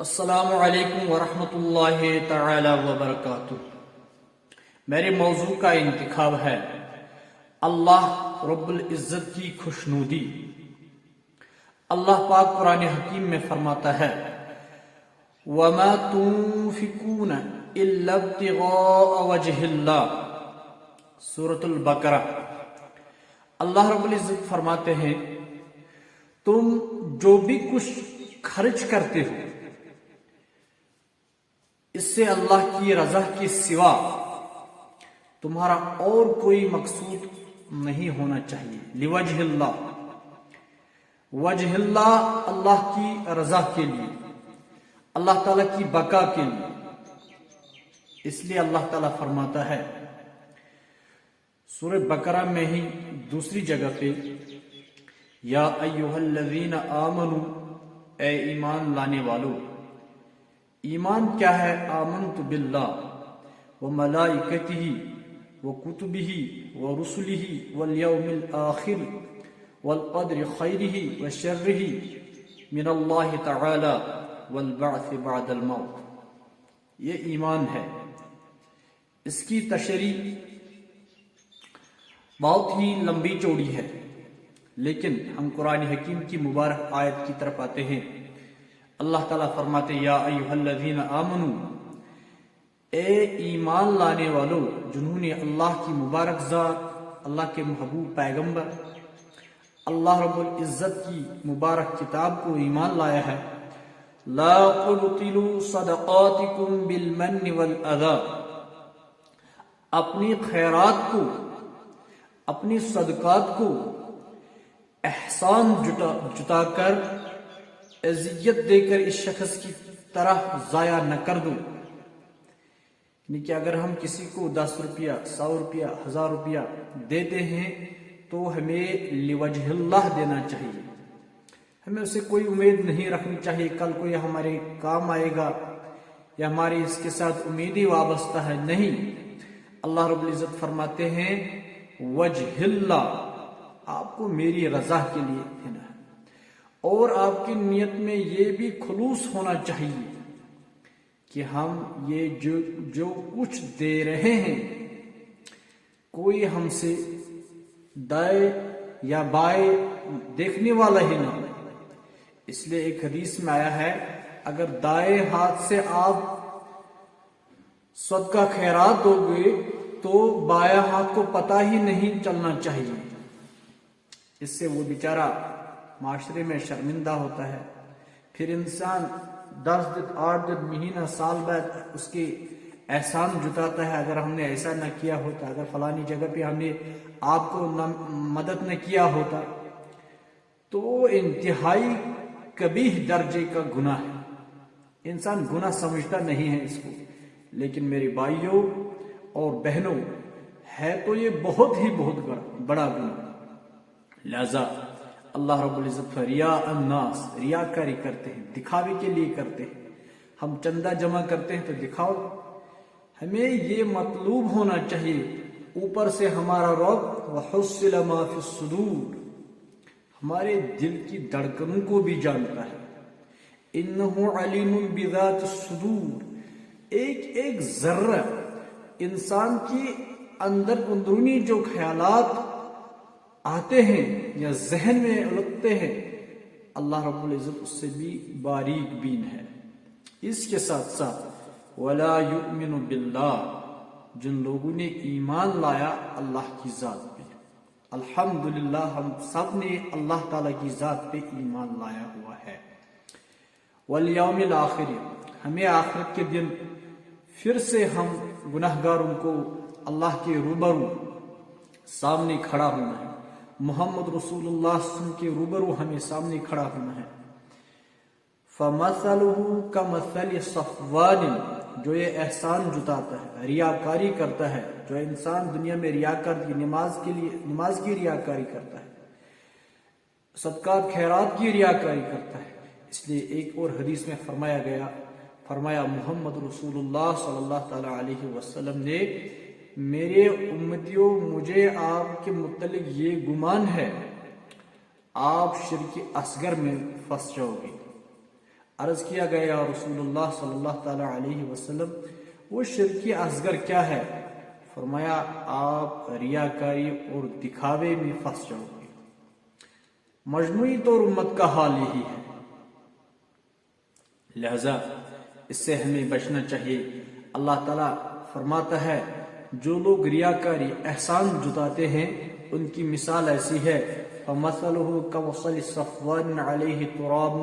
السلام علیکم ورحمۃ اللہ تعالی وبرکاتہ۔ میرے موضوع کا انتخاب ہے اللہ رب العزت کی خوشنودی۔ اللہ پاک قرآن حکیم میں فرماتا ہے وَمَا تُنْفِقُونَ إِلَّا ابْتِغَاءَ وَجْهِ اللَّهِ، سورۃ البقرہ۔ اللہ رب العزت فرماتے ہیں تم جو بھی کچھ خرچ کرتے ہو اس سے اللہ کی رضا کے سوا تمہارا اور کوئی مقصود نہیں ہونا چاہیے۔ لوجہ اللہ، وجہ اللہ، اللہ کی رضا کے لیے، اللہ تعالیٰ کی بقا کے لیے۔ اس لیے اللہ تعالیٰ فرماتا ہے سورہ بقرہ میں ہی دوسری جگہ پہ یا ایھا الذین آمنوا، اے ایمان لانے والو۔ ایمان کیا ہے؟ آمنت باللہ وملائکتہ وکتبہ ورسلہ والیوم الآخر والقدر خیرہ وشرہ من اللہ تعالی والبعث بعد الموت۔ یہ ایمان ہے۔ اس کی تشریح بہت ہی لمبی چوڑی ہے، لیکن ہم قرآن حکیم کی مبارک آیت کی طرف آتے ہیں۔ اللہ تعالیٰ فرماتے یا ایھا الذین آمنوا، اے ایمان لانے والو جنہوں نے اللہ کی مبارک ذات، اللہ کے محبوب پیغمبر، اللہ رب العزت کی مبارک کتاب کو ایمان لایا ہے، لا تبطلوا صدقاتکم بالمن والاذی، اپنی خیرات کو، اپنی صدقات کو احسان جتا کر، اذیت دے کر اس شخص کی طرح ضائع نہ کر دو۔ یعنی کہ اگر ہم کسی کو 10 روپیہ، 100 روپیہ، 1000 روپیہ دیتے ہیں تو ہمیں لوجہ اللہ دینا چاہیے۔ ہمیں اسے کوئی امید نہیں رکھنی چاہیے کل کو یہ ہمارے کام آئے گا یا ہماری اس کے ساتھ امیدی وابستہ ہے، نہیں۔ اللہ رب العزت فرماتے ہیں وجہ اللہ، آپ کو میری رضا کے لیے دینا ہے، اور آپ کی نیت میں یہ بھی خلوص ہونا چاہیے کہ ہم یہ جو کچھ دے رہے ہیں کوئی ہم سے دائیں یا بائیں دیکھنے والا ہی نہ ہو۔ اس لیے ایک حدیث میں آیا ہے اگر دائیں ہاتھ سے آپ صدقہ خیرات دو گے تو بائیں ہاتھ کو پتہ ہی نہیں چلنا چاہیے۔ اس سے وہ بیچارہ معاشرے میں شرمندہ ہوتا ہے، پھر انسان 10 دن، 8 دن، مہینہ، سال بعد اس کے احسان جتاتا ہے اگر ہم نے ایسا نہ کیا ہوتا، اگر فلانی جگہ پہ ہم نے آپ کو مدد نہ کیا ہوتا، تو انتہائی قبیح درجے کا گناہ ہے۔ انسان گناہ سمجھتا نہیں ہے اس کو، لیکن میرے بھائیوں اور بہنوں ہے تو یہ بہت ہی بہت بڑا گناہ۔ لہذا اللہ رب العزت ریا الناس، ریاکاری کرتے ہیں، دکھاوے کے لیے کرتے ہیں۔ ہم چندہ جمع کرتے ہیں تو دکھاؤ، ہمیں یہ مطلوب ہونا چاہیے اوپر سے ہمارا رب وحصل ما فی الصدور ہمارے دل کی دھڑکنوں کو بھی جانتا ہے۔ انہ علیم بذات الصدور، ایک ایک ذرہ انسان کی اندرونی جو خیالات آتے ہیں یا ذہن میں الگتے ہیں، اللہ رب العزت اس سے بھی باریک بین ہے۔ اس کے ساتھ ساتھ وَلَا يُؤْمِنُ بِاللَّهِ، جن لوگوں نے ایمان لایا اللہ کی ذات پہ، الحمدللہ ہم سب نے اللہ تعالیٰ کی ذات پہ ایمان لایا ہوا ہے۔ وَالْيَوْمِ الْآخِرِ، ہمیں آخرت کے دن پھر سے ہم گناہگاروں کو اللہ کے روبرو سامنے کھڑا ہونا ہے، محمد رسول اللہ صلی اللہ علیہ وسلم کے روبرو ہمیں سامنے کھڑا ہونا ہے۔ فَمَثَلُهُ كَمَثَلِ صَفْوَانٍ، جو یہ احسان جتاتا ہے، ریاکاری کرتا ہے، جو انسان دنیا میں ریاکاری، نماز کی ریاکاری کرتا ہے، صدقات خیرات کی ریاکاری کرتا ہے۔ اس لیے ایک اور حدیث میں فرمایا محمد رسول اللہ صلی اللہ تعالی علیہ وسلم نے، میرے امتیوں مجھے آپ کے متعلق یہ گمان ہے آپ شرک اصغر میں پھنس جاؤ گے، عرض کیا گیا رسول اللہ صلی اللہ تعالی علیہ وسلم وہ شرک اصغر کیا ہے؟ فرمایا آپ ریاکاری اور دکھاوے میں پھنس جاؤ گے۔ مجموعی طور امت کا حال یہی ہے، لہذا اس سے ہمیں بچنا چاہیے۔ اللہ تعالیٰ فرماتا ہے جو لوگ ریاکاری احسان جتاتے ہیں ان کی مثال ایسی ہے فَمَثَلُهُ كَمَثَلِ صَفْوَانٍ عَلَيْهِ تُرَابٌ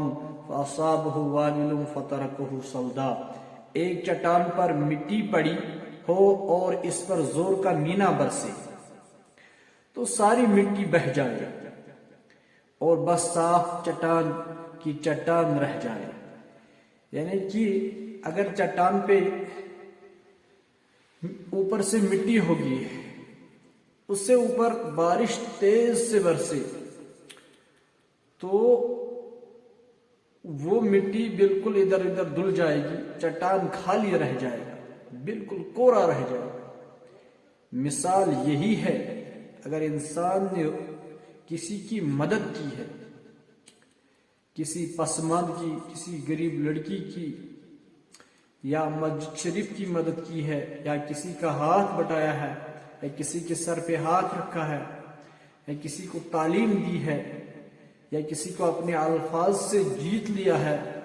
فَأَصَابَهُ وَابِلٌ فَتَرَكَهُ صَلْدًا۔ ایک چٹان پر مٹی پڑی ہو اور اس پر زور کا مینا برسے تو ساری مٹی بہہ جائے اور بس صاف چٹان کی چٹان رہ جائے۔ یعنی کہ اگر چٹان پہ اوپر سے مٹی ہوگی، اس سے اوپر بارش تیز سے برسے تو وہ مٹی بالکل ادھر ادھر دھل جائے گی، چٹان خالی رہ جائے گا، بالکل کوڑا رہ جائے گا۔ مثال یہی ہے، اگر انسان نے کسی کی مدد کی ہے، کسی پسماند کی، کسی غریب لڑکی کی یا مسجد شریف کی مدد کی ہے، یا کسی کا ہاتھ بٹایا ہے، یا کسی کے سر پہ ہاتھ رکھا ہے، یا کسی کو تعلیم دی ہے، یا کسی کو اپنے الفاظ سے جیت لیا ہے،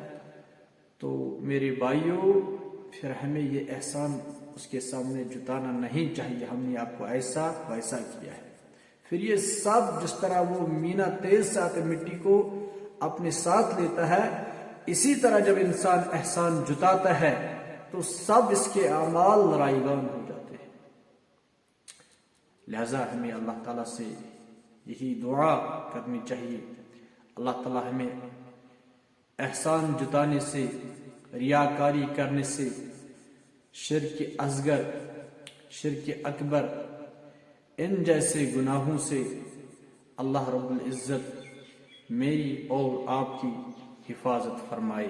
تو میرے بھائیوں پھر ہمیں یہ احسان اس کے سامنے جتانا نہیں چاہیے، ہم نے آپ کو ایسا ویسا کیا ہے۔ پھر یہ سب جس طرح وہ مینا تیز سے آتے مٹی کو اپنے ساتھ لیتا ہے، اسی طرح جب انسان احسان جتاتا ہے تو سب اس کے اعمال رائگان ہو جاتے ہیں۔ لہذا ہمیں اللہ تعالیٰ سے یہی دعا کرنی چاہیے، اللہ تعالیٰ ہمیں احسان جتانے سے، ریاکاری کرنے سے، شرک اصغر، شرک اکبر، ان جیسے گناہوں سے اللہ رب العزت میری اور آپ کی حفاظت فرمائے۔